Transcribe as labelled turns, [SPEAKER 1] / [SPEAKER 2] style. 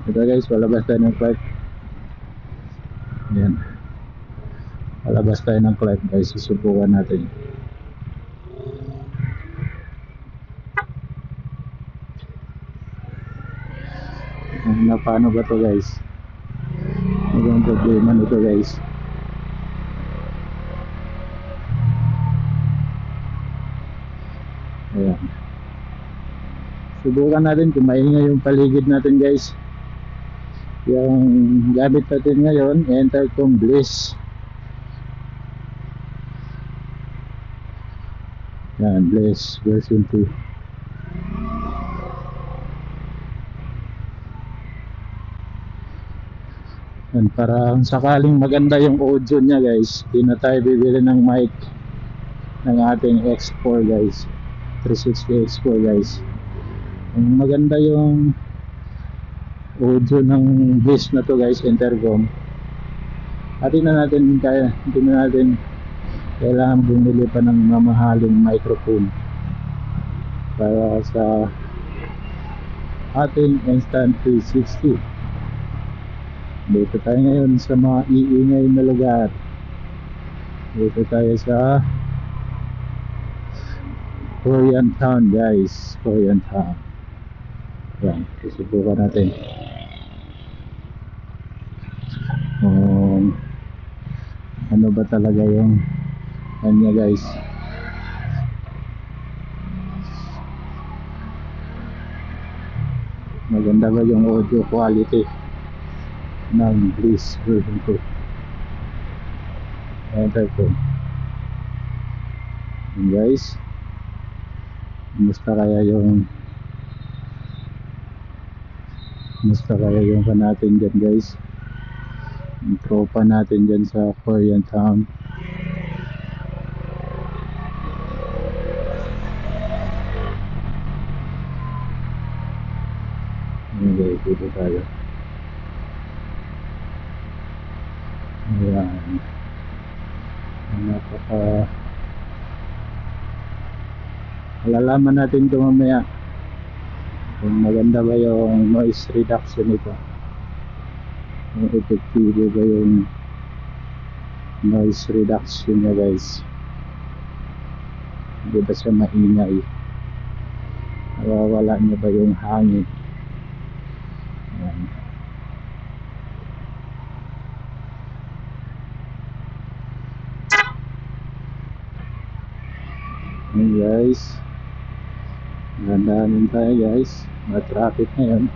[SPEAKER 1] Ito guys, palabas tayo ng Clark. Yan. Palabas tayo ng Clark guys. Susubukan natin. Paano ba to guys? Magandang problema nito guys. Ayan. Subukan natin kung maingay yung paligid natin guys. Yung gamit natin ngayon, Intercom Bliss. Yan, Bliss version 2. Yan, parang sakaling maganda yung audio nya guys, hindi na tayo bibili ng mic ng ating X4 guys, 360 X4 guys. Kung maganda yung audio ng Bliss na to guys, Intercom, hindi na natin kailangan bumili pa ng mamahaling microphone para sa ating Instant 360. Dito tayo ngayon sa mga iingay na lugar. Dito tayo sa Korean Town guys, Korean Town. Yan, susubukan natin ano ba talaga yung kanya guys. Maganda ba yung audio quality ng Bliss version 2. Enter ko guys. Kumusta kaya yung natin dyan guys, yung tropa natin dyan sa Korean Town. Okay, dito tayo. Ayan, malalaman natin ito mamaya kung maganda ba yung noise reduction nito, kung epektibo ba yung noise reduction niya guys. Hindi ba siya maingay, nawawala niya ba yung hangin. Ayan. Ayan guys, dandanin tayo guys, matraffic ngayon.